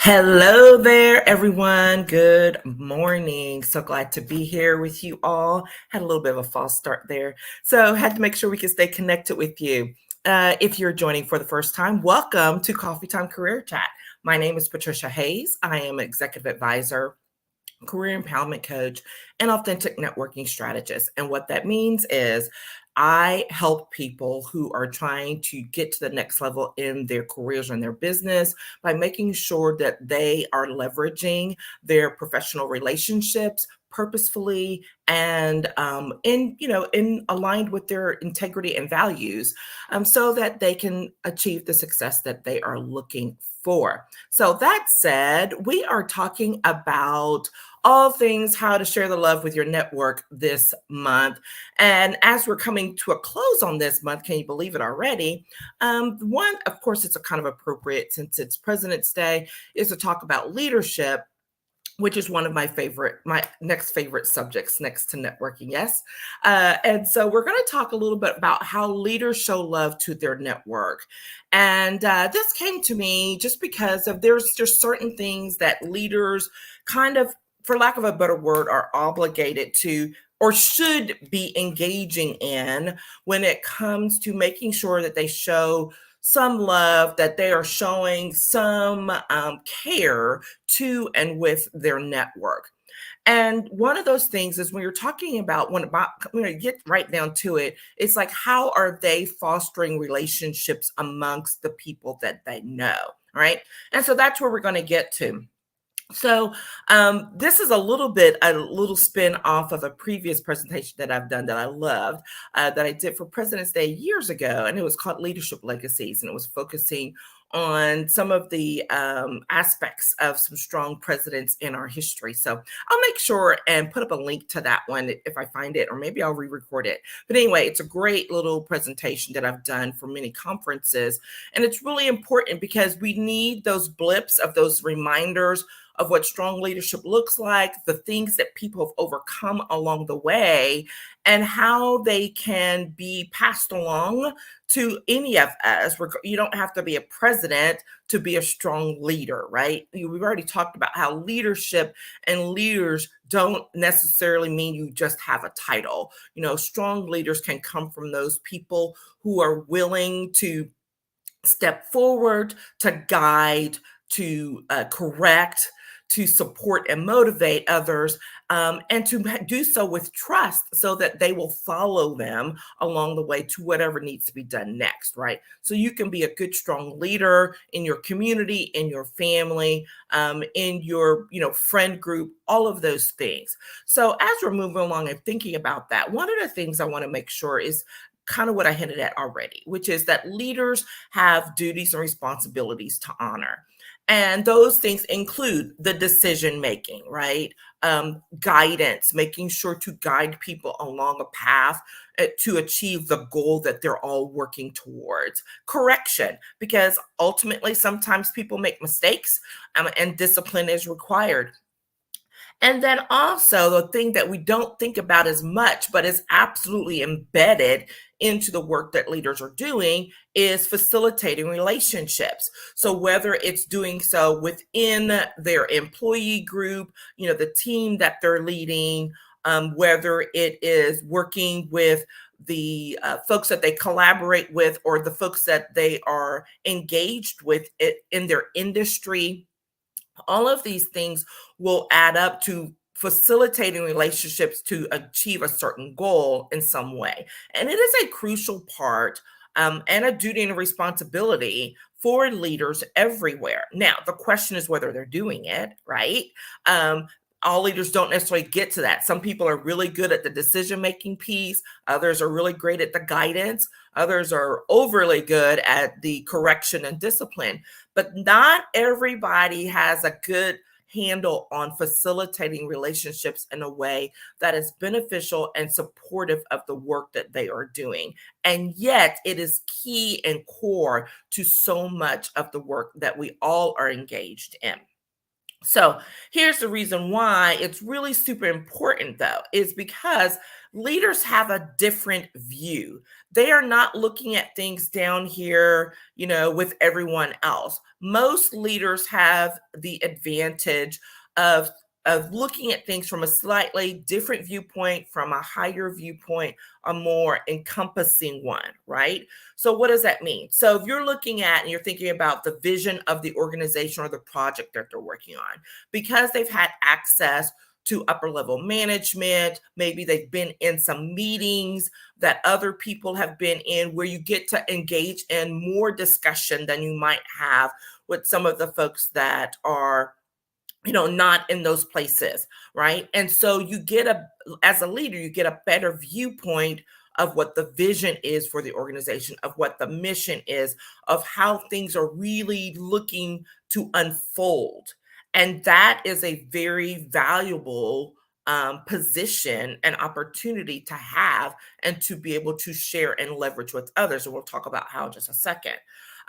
Hello there, everyone. Good morning. So glad to be here with you all. Had a little bit of a false start there. So had to make sure we could stay connected with you. If you're joining for the first time, welcome to Coffee Time Career Chat. My name is Patricia Hayes. I am executive advisor, career empowerment coach, and authentic networking strategist. And what that means is I help people who are trying to get to the next level in their careers and their business by making sure that they are leveraging their professional relationships purposefully and in aligned with their integrity and values, so that they can achieve the success that they are looking for. So that said, we are talking about all things how to share the love with your network this month. And as we're coming to a close on this month, can you believe it already? One, of course, it's a kind of appropriate since it's President's Day, is to talk about leadership, which is one of my next favorite subjects next to networking. Yes. And so we're going to talk a little bit about how leaders show love to their network. And this came to me just because of there's just certain things that leaders kind of, for lack of a better word, are obligated to or should be engaging in when it comes to making sure that they show some love, that they are showing some care to and with their network. And one of those things is when you're talking about when you get right down to it, it's like how are they fostering relationships amongst the people that they know, right? And so that's where we're going to get to. So this is a little spin off of a previous presentation that I've done that I loved, that I did for President's Day years ago, and it was called Leadership Legacies, and it was focusing on some of the aspects of some strong presidents in our history. So I'll make sure and put up a link to that one if I find it, or maybe I'll re-record it. But anyway, it's a great little presentation that I've done for many conferences, and it's really important because we need those blips of those reminders of what strong leadership looks like, the things that people have overcome along the way, and how they can be passed along to any of us. You don't have to be a president to be a strong leader, right? We've already talked about how leadership and leaders don't necessarily mean you just have a title. Strong leaders can come from those people who are willing to step forward, to guide, to correct, to support and motivate others, and to do so with trust so that they will follow them along the way to whatever needs to be done next, right? So you can be a good, strong leader in your community, in your family, in your friend group, all of those things. So as we're moving along and thinking about that, one of the things I want to make sure is kind of what I hinted at already, which is that leaders have duties and responsibilities to honor. And those things include the decision making, right? Guidance, making sure to guide people along a path to achieve the goal that they're all working towards. Correction, because ultimately sometimes people make mistakes, and discipline is required. And then also the thing that we don't think about as much, but is absolutely embedded into the work that leaders are doing, is facilitating relationships. So whether it's doing so within their employee group, the team that they're leading, whether it is working with the folks that they collaborate with or the folks that they are engaged with in their industry, all of these things will add up to facilitating relationships to achieve a certain goal in some way. And it is a crucial part, and a duty and a responsibility for leaders everywhere. Now, the question is whether they're doing it, right? All leaders don't necessarily get to that. Some people are really good at the decision making piece, others are really great at the guidance, others are overly good at the correction and discipline. But not everybody has a good handle on facilitating relationships in a way that is beneficial and supportive of the work that they are doing. And yet, it is key and core to so much of the work that we all are engaged in. So here's the reason why it's really super important, though, is because leaders have a different view. They are not looking at things down here, with everyone else. Most leaders have the advantage of looking at things from a slightly different viewpoint, from a higher viewpoint, a more encompassing one, right? So what does that mean? So if you're looking at and you're thinking about the vision of the organization or the project that they're working on, because they've had access to upper level management, maybe they've been in some meetings that other people have been in where you get to engage in more discussion than you might have with some of the folks that are not in those places, right? And so as a leader, you get a better viewpoint of what the vision is for the organization, of what the mission is, of how things are really looking to unfold. And that is a very valuable position and opportunity to have and to be able to share and leverage with others. And we'll talk about how in just a second.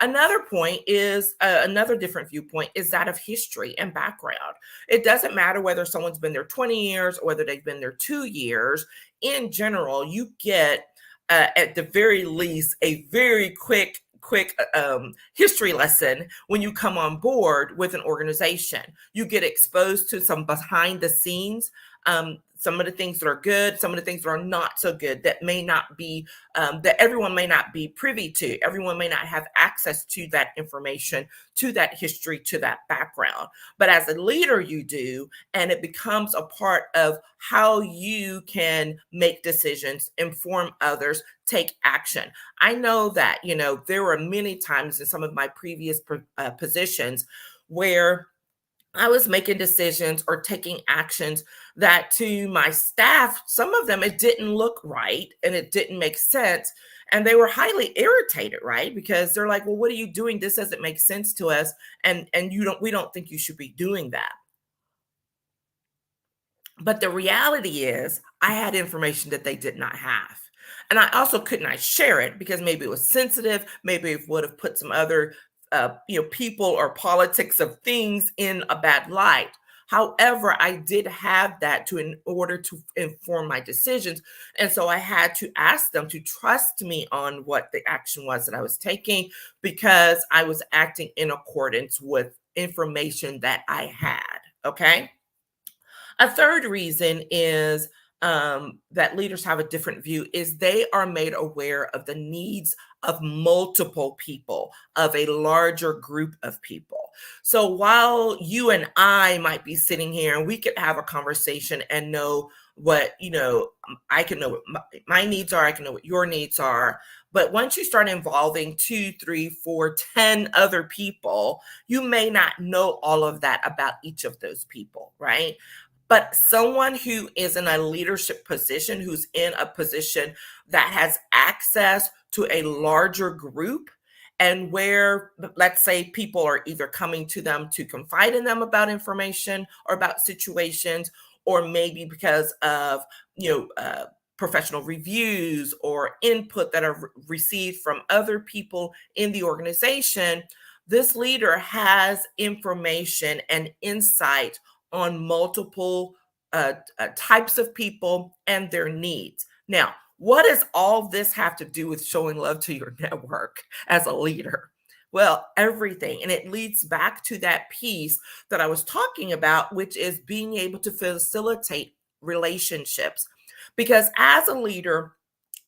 Another point is another different viewpoint is that of history and background. It doesn't matter whether someone's been there 20 years or whether they've been there 2 years. In general, you get at the very least a very quick history lesson when you come on board with an organization. You get exposed to some behind the scenes, some of the things that are good, some of the things that are not so good, that may not be that everyone may not be privy to. Everyone may not have access to that information, to that history, to that background. But as a leader, you do, and it becomes a part of how you can make decisions, inform others, take action. I know that, there were many times in some of my previous positions where I was making decisions or taking actions that to my staff, some of them, it didn't look right and it didn't make sense. And they were highly irritated, right? Because they're like, well, what are you doing? This doesn't make sense to us. And we don't think you should be doing that. But the reality is, I had information that they did not have. And I also could not share it because maybe it was sensitive. Maybe it would have put some other, people or politics of things in a bad light. However, I did have that in order to inform my decisions. And so I had to ask them to trust me on what the action was that I was taking because I was acting in accordance with information that I had. Okay. A third reason is that leaders have a different view is they are made aware of the needs of multiple people, of a larger group of people. So while you and I might be sitting here and we could have a conversation and know what, I can know what my needs are, I can know what your needs are. But once you start involving 2, 3, 4, 10 other people, you may not know all of that about each of those people, right? But someone who is in a leadership position, who's in a position that has access to a larger group, and where, let's say, people are either coming to them to confide in them about information or about situations, or maybe because of, professional reviews or input that are received from other people in the organization, this leader has information and insight on multiple types of people and their needs. Now, what does all this have to do with showing love to your network as a leader? Well, everything. And it leads back to that piece that I was talking about, which is being able to facilitate relationships. Because as a leader,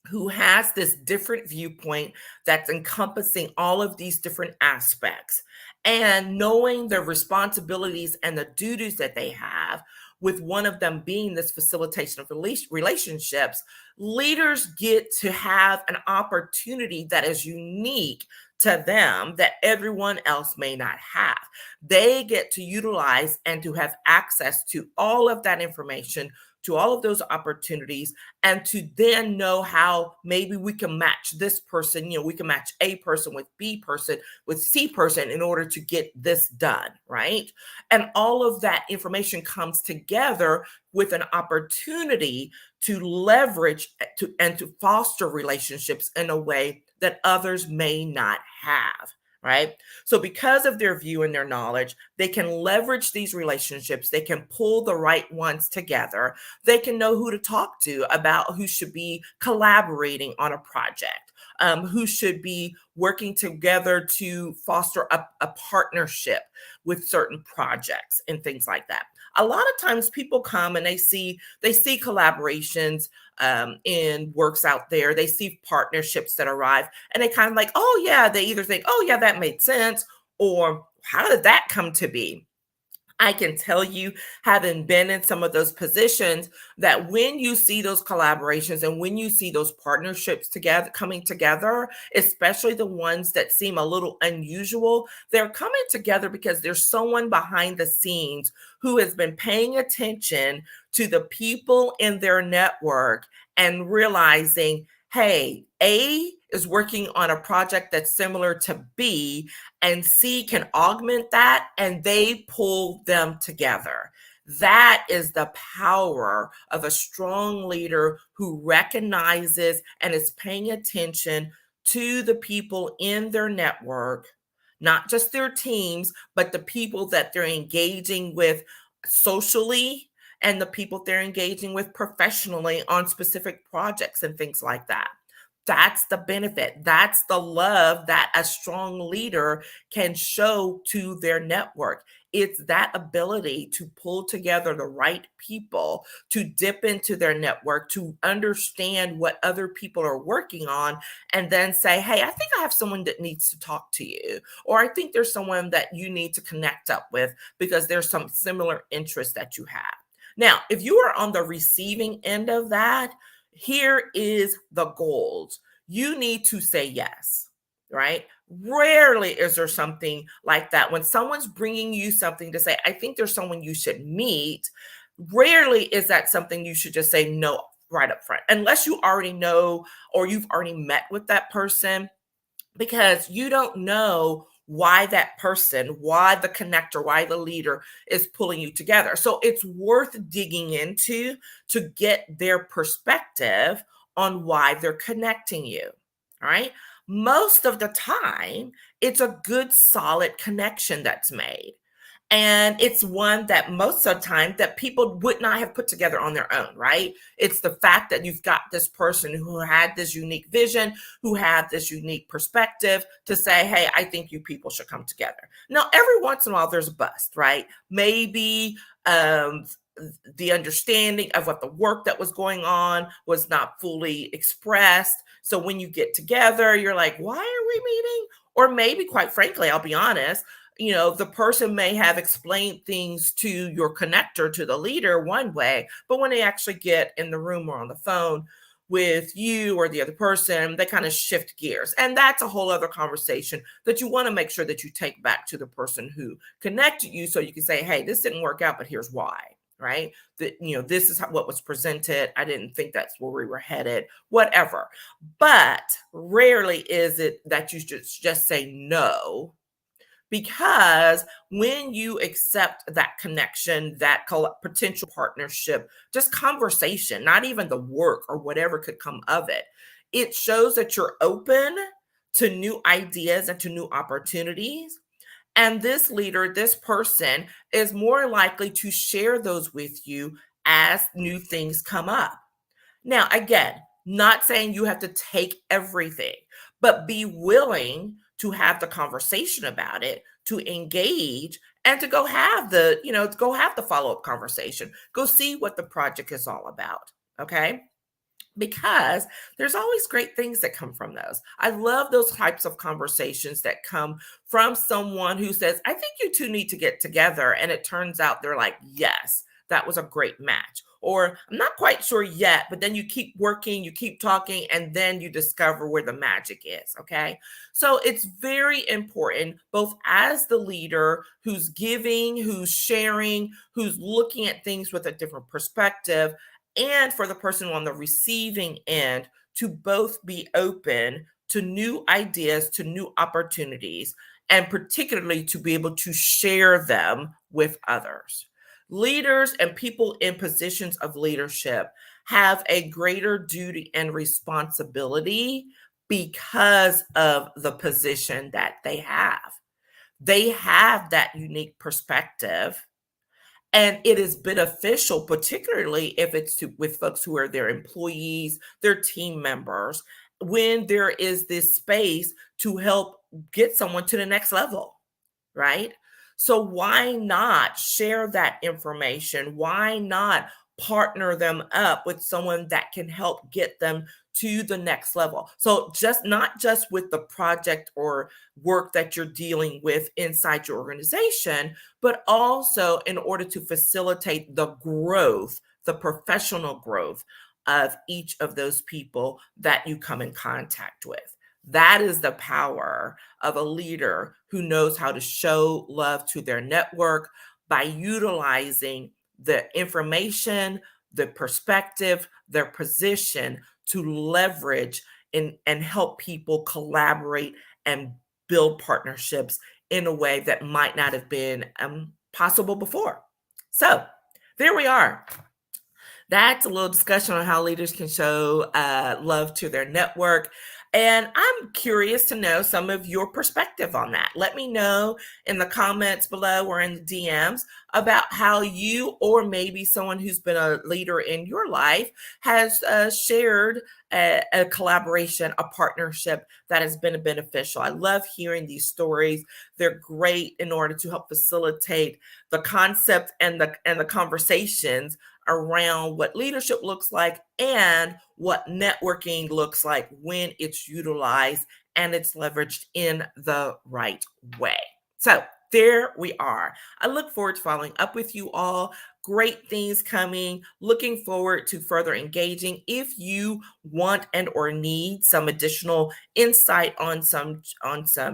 who has this different viewpoint that's encompassing all of these different aspects and knowing the responsibilities and the duties that they have, with one of them being this facilitation of relationships, leaders get to have an opportunity that is unique to them that everyone else may not have. They get to utilize and to have access to all of that information, to all of those opportunities, and to then know how maybe we can match this person, we can match A person with B person with C person in order to get this done, right? And all of that information comes together with an opportunity to leverage and to foster relationships in a way that others may not have. right? So, because of their view and their knowledge, they can leverage these relationships. They can pull the right ones together. They can know who to talk to about who should be collaborating on a project, who should be working together to foster a partnership with certain projects and things like that. A lot of times people come and they see collaborations in works out there. They see partnerships that arrive and they kind of like, oh yeah, they either think, oh yeah, that made sense, or how did that come to be? I can tell you, having been in some of those positions, that when you see those collaborations and when you see those partnerships together coming together, especially the ones that seem a little unusual, they're coming together because there's someone behind the scenes who has been paying attention to the people in their network and realizing, hey, A is working on a project that's similar to B, and C can augment that, and they pull them together. That is the power of a strong leader who recognizes and is paying attention to the people in their network, not just their teams, but the people that they're engaging with socially and the people they're engaging with professionally on specific projects and things like that. That's the benefit. That's the love that a strong leader can show to their network. It's that ability to pull together the right people, to dip into their network, to understand what other people are working on, and then say, hey, I think I have someone that needs to talk to you. Or I think there's someone that you need to connect up with because there's some similar interests that you have. Now, if you are on the receiving end of that, here is the goals. You need to say yes, right? Rarely is there something like that. When someone's bringing you something to say, I think there's someone you should meet, rarely is that something you should just say no right up front, unless you already know or you've already met with that person, because you don't know why that person, why the connector, why the leader is pulling you together. So it's worth digging into to get their perspective on why they're connecting you. All right. Most of the time, it's a good, solid connection that's made. And it's one that most of the time that people would not have put together on their own, right? It's the fact that you've got this person who had this unique vision, who had this unique perspective to say, hey, I think you people should come together. Now, every once in a while, there's a bust, right? Maybe the understanding of what the work that was going on was not fully expressed. So when you get together, you're like, why are we meeting? Or maybe, quite frankly, I'll be honest, the person may have explained things to your connector, to the leader, one way, but when they actually get in the room or on the phone with you or the other person, they kind of shift gears. And that's a whole other conversation that you want to make sure that you take back to the person who connected you, so you can say, hey, this didn't work out, but here's why. Right? That, this is what was presented. I didn't think that's where we were headed, whatever. But rarely is it that you just say no, because when you accept that connection, that potential partnership, just conversation, not even the work or whatever could come of it, it shows that you're open to new ideas and to new opportunities. And this leader, this person, is more likely to share those with you as new things come up. Now, again, not saying you have to take everything, but be willing to have the conversation about it, to engage, and to go have the follow-up conversation. Go see what the project is all about. Okay. Because there's always great things that come from those. I love those types of conversations that come from someone who says, I think you two need to get together. And it turns out they're like, yes, that was a great match. Or I'm not quite sure yet, but then you keep working, you keep talking, and then you discover where the magic is. Okay. So it's very important, both as the leader who's giving, who's sharing, who's looking at things with a different perspective, and for the person on the receiving end, to both be open to new ideas, to new opportunities, and particularly to be able to share them with others. Leaders and people in positions of leadership have a greater duty and responsibility because of the position that they have. They have that unique perspective, and it is beneficial, particularly if it's with folks who are their employees, their team members, when there is this space to help get someone to the next level, right? So why not share that information? Why not partner them up with someone that can help get them to the next level? So just not just with the project or work that you're dealing with inside your organization, but also in order to facilitate the growth, the professional growth of each of those people that you come in contact with. That is the power of a leader who knows how to show love to their network by utilizing the information, the perspective, their position to leverage and help people collaborate and build partnerships in a way that might not have been possible before. So there we are. That's a little discussion on how leaders can show love to their network. And I'm curious to know some of your perspective on that. Let me know in the comments below or in the DMs about how you, or maybe someone who's been a leader in your life, has shared a collaboration, a partnership that has been beneficial. I love hearing these stories. They're great in order to help facilitate the concept and the conversations around what leadership looks like and what networking looks like when it's utilized and it's leveraged in the right way. So there we are. I look forward to following up with you all. Great things coming. Looking forward to further engaging. If you want and or need some additional insight on some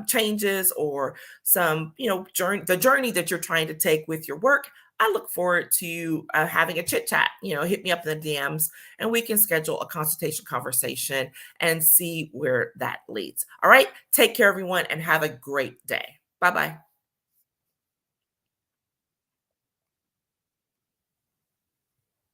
changes or some the journey that you're trying to take with your work, I look forward to having a chit chat. Hit me up in the DMs and we can schedule a consultation conversation and see where that leads. All right. Take care, everyone, and have a great day. Bye bye.